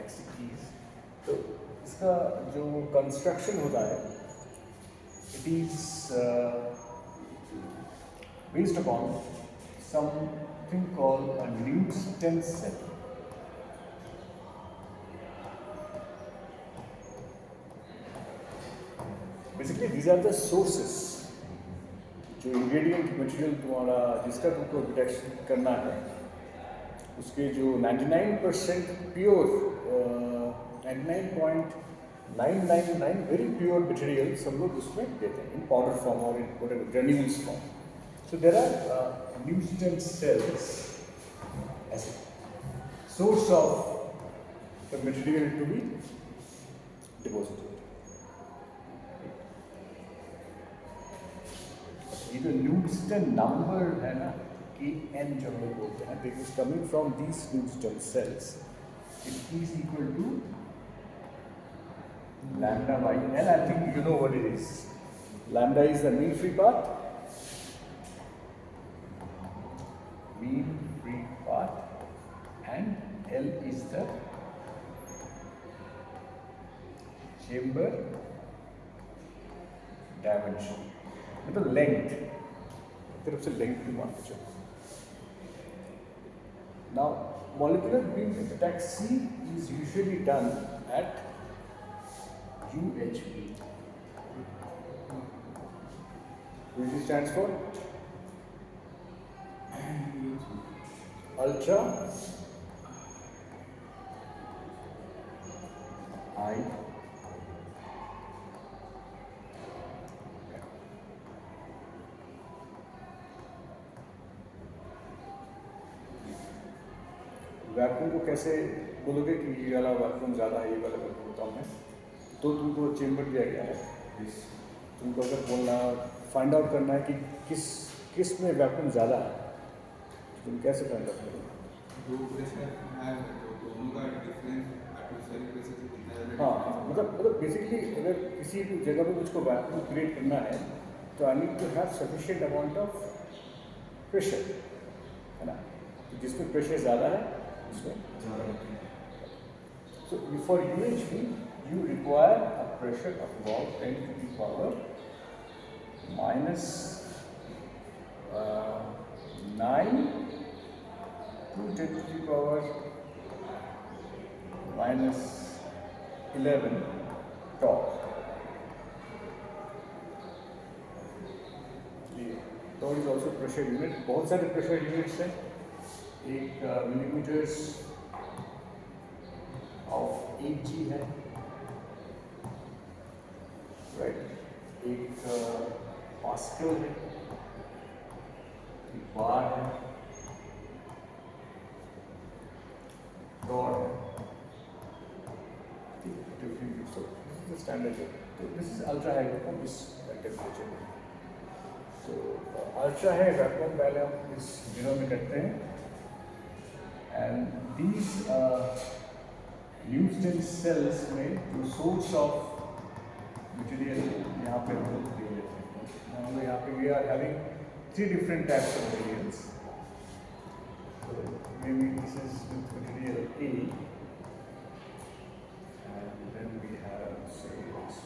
एक्सिकीज। तो इसका जो कंस्ट्रक्शन होता है, it is based upon something called a Newton cell. Basically, these are the sources. जो इंग्रेडिएंट मटेरियल तुम्हारा जिसका तुमको डिटेक्शन करना है, उसके जो 99% प्योर 99.999 वेरी प्योर मटेरियल सब लोग उसमें देते हैं इन पाउडर फॉर्म और in granules form. So there are Newton cells as a source of the material to be deposited. ये जो न्यूटन नंबर है ना, Kn जो हम लोग बोलते हैं, it is coming from these Newton cells. It is equal to lambda by L. I think you know what it is. Lambda is the mean free path. Mean free path, and L is the chamber dimension, मतलब length, तरफ से length भी मान के चलो. Now molecular beam epitaxy is usually done at UHB, which stands for ultra high vacuum को कैसे बोलोगे कि ये वाला वैक्यूम ज़्यादा है, ये वाला वैक्यूम कम है, तो तुमको चेम्बर दिया गया है. तुमको अगर बोलना फाइंड आउट करना है कि किस में वैक्यूम ज़्यादा है, तुम कैसे फाइंड आउट करोगे? हाँ, मतलब बेसिकली अगर किसी भी जगह पे मुझको वैक्यूम क्रिएट करना है तो I need to have sufficient amount of pressure, है ना. तो जिसमें प्रेशर ज़्यादा है उसमें ज़्यादा. So for UHB you require a pressure of about 10 to the power minus 9 to 10 to the power minus 11 torque. Torque is also pressure unit. बहुत सारे pressure units हैं. एक millimeters of 8G है, right? एक पास्कल है, एक बार है, dot है. So this is the standard. So this is ultra high vacuum, this temperature. So ultra high vacuum पहले हम इस दिनों में करते हैं, and these Newton cells में जो source of material यहाँ पे हम लोग दे लेते हैं. हम लोग यहाँ पे we are having 3 different types of materials. So maybe this is material A, and then we have say this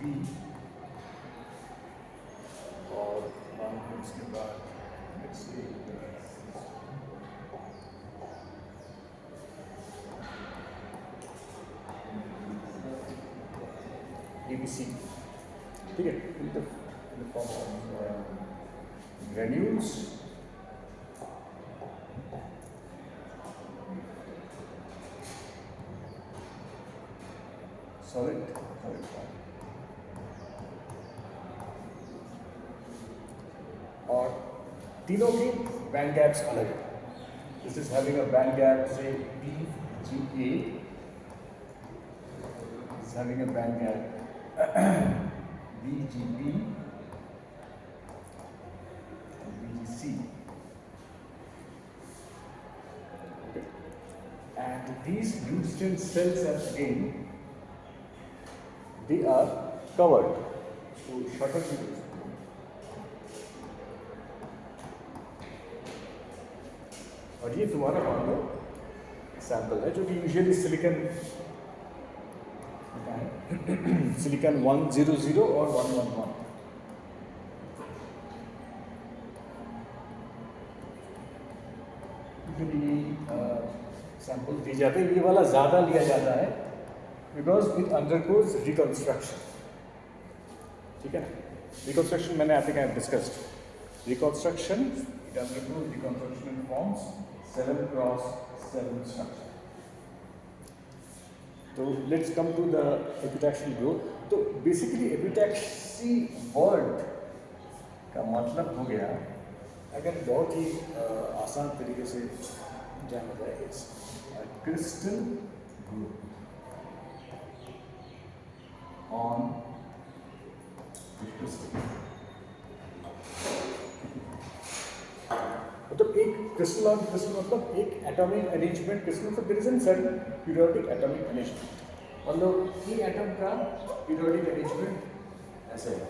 B, और इसके बाद let's see ABC, ठीक है, in the form of granules, solid form, और तीनों की बैंड गैप्स अलग है. This is having a band gap से BGA, is having a band gap BGB, BGC, and these Newton cells are again they are covered. तो shorter भी बोल सकते हैं। और ये तुम्हारा मान लो सैंपल है जो कि यूजुअली सिलिकॉन सिलिकॉन 100 और 111 सैंपल दिए जाते हैं। ये वाला ज़्यादा लिया जाता है बिकॉज इट अंडरगोज रिकॉन्स्ट्रक्शन। ठीक है ना, रिकॉन्स्ट्रक्शन मैंने आपके यहाँ discussed. Reconstruction it undergoes reconstruction in forms 7x7 structure. तो let's come to the epitaxial growth. तो बेसिकली एपिटैक्सी वर्ड का मतलब हो गया, अगर बहुत ही आसान तरीके से जाना जाए, it's crystal growth on crystal. मतलब एक क्रिस्टल ऑन क्रिस्टल मतलब एक एटॉमिक अरेंजमेंट क्रिस्टल, मतलब there is an certain periodic atomic arrangement. मतलब ई एटम का पीरियोडिक अरेंजमेंट ऐसे है।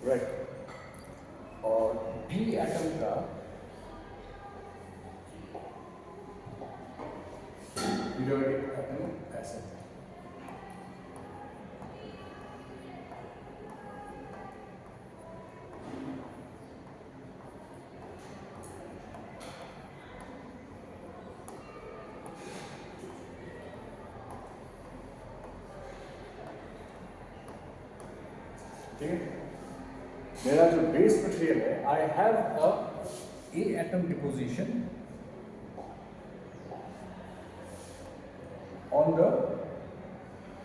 राइट। और डी एटम का पीरियोडिक एटम ऐसे है। ठीक है, मेरा जो बेस मटेरियल है, I have a A atom deposition on the,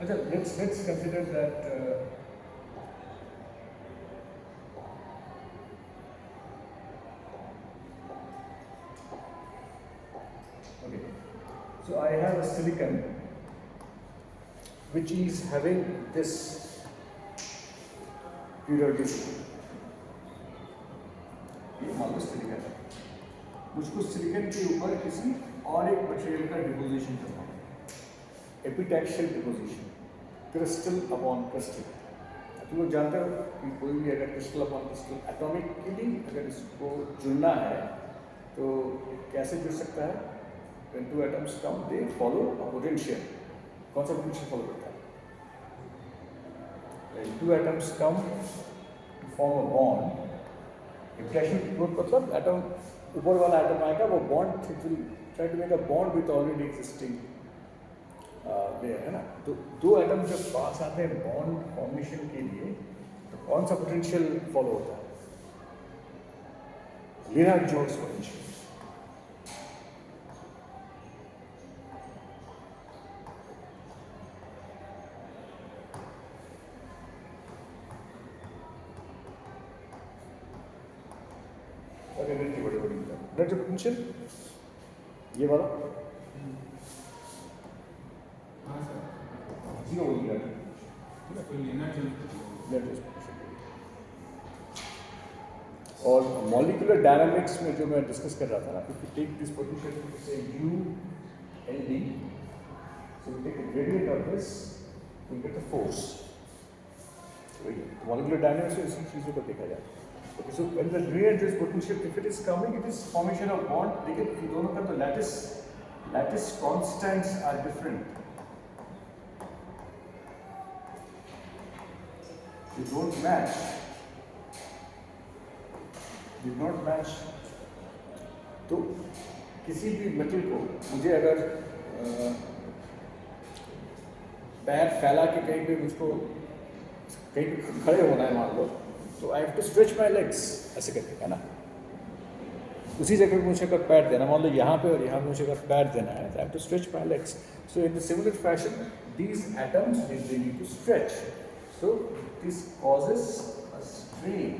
let's consider that okay, so I have a silicon which is having this periodicity। ये मान लो सिलिकॉन है, मुझको सिलिकॉन के ऊपर किसी और एक मटेरियल का डिपोजिशन करना है, epitaxial deposition, crystal upon crystal. तुम लोग जानते हो कि कोई भी अगर क्रिस्टल अपॉन क्रिस्टल एटॉमिकली अगर इसको जुड़ना है तो कैसे जुड़ सकता है? When two atoms come, they follow a potential। कौन सा पोटेंशियल फॉलो करता है? When two atoms come to form a bond, epitaxial growth मतलब एटम, ऊपर वाला एटम आएगा, वो bond try to make a bond with already existing layer, है ना। तो दो एटम जब पास आते हैं बॉन्ड फॉर्मेशन के लिए, तो कौन सा पोटेंशियल फॉलो होता है? Lenard-Jones potential. एनर्जी बड़ी बड़ी एनर्जी पोटेंशियल ये वाला जीरो हो गया, और मॉलिक्यूलर डायनामिक्स में जो मैं डिस्कस कर रहा था ना, if you take this potential से U L D, so you take the gradient of this, you get the force. Molecular dynamics में इसी चीज़ों को देखा जाए। Okay, so when the gradient is potential, if it is coming, it is formation of bond। लेकिन इन दोनों का तो lattice constants are different। They don't match। They don't match। तो किसी भी मेटल को मुझे अगर पैर फैला के कहीं पे मुझको कहीं पे खड़े होना है मान लो, तो I have to stretch my legs ऐसे करके, है ना। उसी जगह पे मुझे अगर पैर देना, मान लो यहाँ पे और यहाँ पे मुझे अगर पैर देना है, तो I have to stretch my legs. So in the similar fashion these atoms they need to stretch, so this causes a strain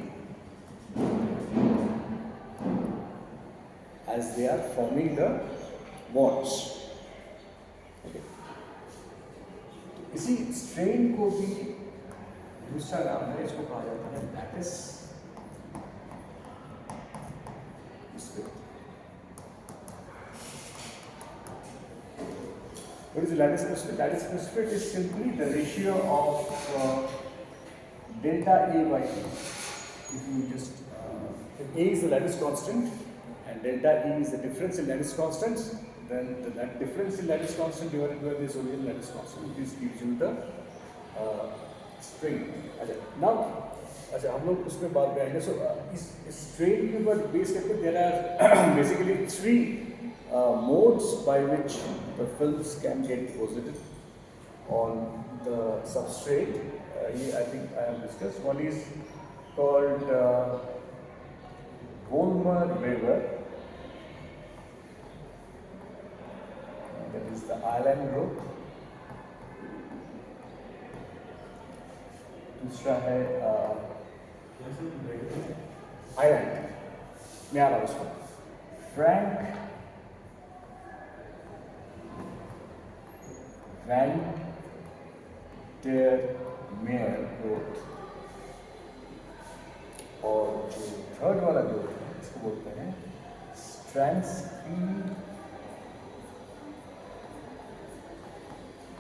as they are forming the bonds। Okay। इसी स्ट्रेन को भी दूसरा नाम है, इसको कहा जाता है lattice what is the lattice split? Lattice split is simply the ratio of delta A by E. If you just, if A is the lattice constant and delta E is the difference in lattice constants, then that difference in lattice constant divided by this original lattice constant, this gives you the string. Now, हम लोग उसमें बात में आएंगे. So इस strain के ऊपर base करके there are basically three modes by which the films can get deposited on the substrate. I think I have discussed. One is called Volmer-Weber. That is the island group. दूसरा है island. मैं आ रहा हूँ उसको. Frank Van der Meer growth. और जो third वाला growth है इसको बोलते हैं स्ट्रैंस्की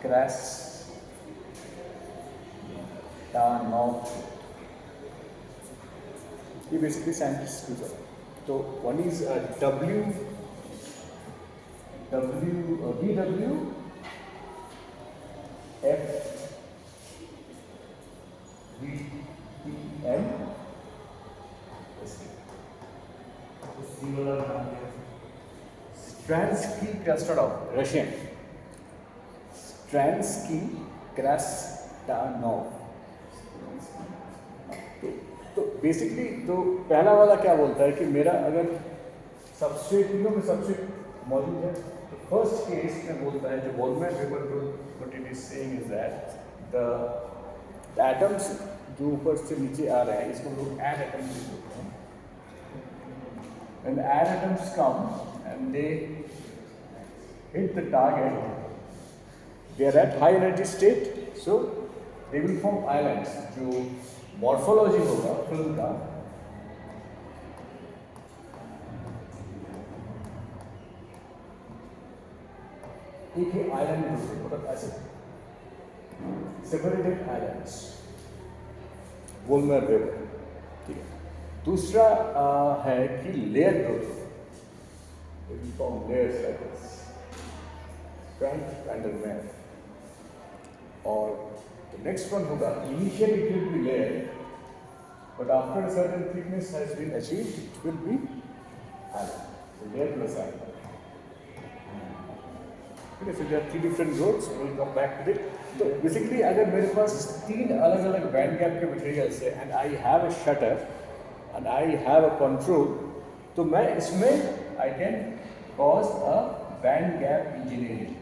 Krasnov. ये बेसिकली साइंटिस्ट की तरह. तो one is BW FVPM. Stransky Krasnov, Russian. Stransky Krasnov. तो बेसिकली तो पहला वाला क्या बोलता है कि मेरा अगर सबस्ट्रेट तीनों में सबस्ट्रेट मौजूद है, तो फर्स्ट केस में बोलता है जो Volmer-Weber group, what it is saying is that the atoms जो ऊपर से नीचे आ रहे हैं इसको हम लोग add atoms बोलते हैं. When the add atoms come and they hit the target, they are at high energy state, so they will form islands. जो मॉर्फोलॉजी होगा फिल्म का, एक ही आइलैंड ग्रुप, मतलब ऐसे सेपरेटेड आइलैंड्स. Volmer-Weber. ठीक है. दूसरा है कि layer group. It will form layers like this. Frank van der Meer. और the next one होगा, initially it will be layer, but after a certain thickness has been achieved, it will be island. So layer plus island. Okay, so there are three different growths. We'll come back to it. So basically, अगर मेरे पास तीन अलग-अलग band gap के materials है, and I have a shutter, and I have a control, तो मैं इसमें I can cause a band gap engineering.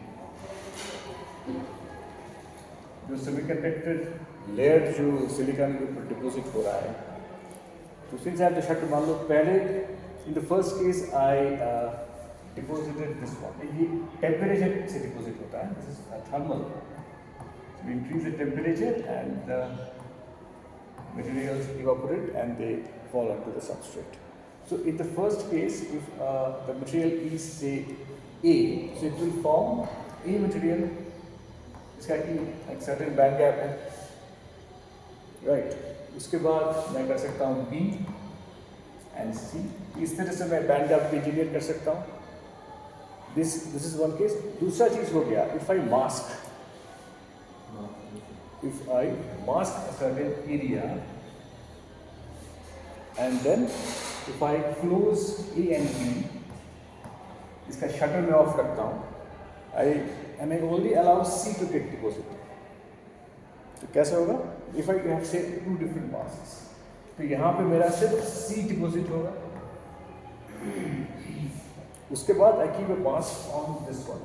जो सेमीकंडक्टर लेयर जो सिलिकॉन के ऊपर डिपॉजिट हो रहा है, तो since I have the shutter, मान लो पहले in the first case I deposited this one. ये टेम्परेचर से डिपॉजिट होता है. This is thermal. We increase the temperature and the materials evaporate and they fall onto the substrate. So in the first case, if the material is say A, so it will form A material. इसका कि एक certain band gap है, right? उसके बाद मैं कर सकता हूँ B and C. इस तरह से मैं band gap engineer कर सकता हूँ. This is one case. दूसरा चीज़ हो गया, if I mask a certain area and then if I close A and B, इसका शटर मैं ऑफ करता हूँ, and I only allow C to get deposited. तो कैसे होगा? If I have say two different masks, तो यहाँ पे मेरा सिर्फ C डिपोजिट होगा. उसके बाद I keep a mask on this one,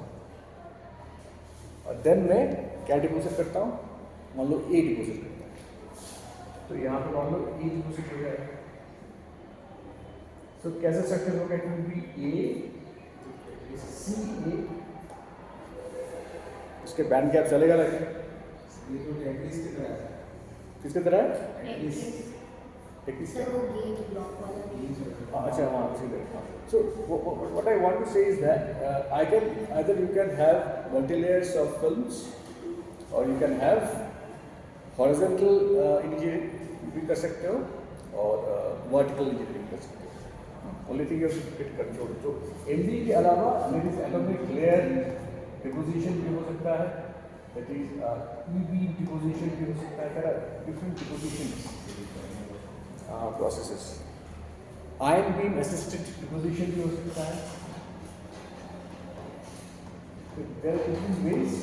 और then मैं क्या डिपोजिट करता हूँ? मान लो A डिपोजिट करता हूँ, तो यहाँ पे मान लो E डिपोजिट हो जाएगा. तो कैसा स्ट्रक्चर होगा? It will be A C A. उसके बैंड गैप चलेगा लगे. ये तो एटलीस्ट की तरह है. किसकी तरह है? एटलीस्ट. सर वो गेट ब्लॉक वाला अच्छा हाँ उसी so what I want to say is that either you can have multi-layers of films or you can have horizontal engineering भी कर सकते हो और vertical engineering कर सकते हो. Only thing you have to get control. तो MD के अलावा there is atomic layer deposition भी हो सकता है. That is E-beam deposition भी हो सकता है. There are different depositions processes. Ion beam assisted deposition भी हो सकता है. There are different ways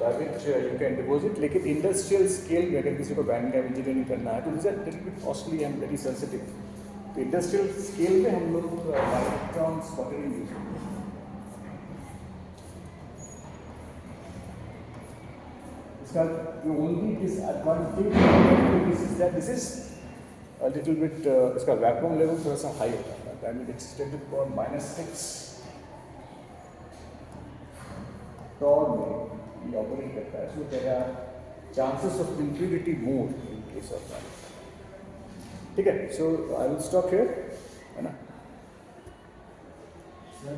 by which you can deposit. लेकिन इंडस्ट्रियल स्केल में अगर किसी को बैंड गैप इंजीनियरिंग करना है तो this are little bit costly and very sensitive. तो इंडस्ट्रियल स्केल में हम लोग माइक्रोन स्पॉटरिंग यूज करते हैं. इसका जो only disadvantage is that this is a little bit इसका वैक्यूम लेवल थोड़ा सा हाई होता है. I mean it's extended for -6 torr में ये ऑपरेट करता है. So there are chances of impurity more in case of that. ठीक है, so I will stop here, है ना.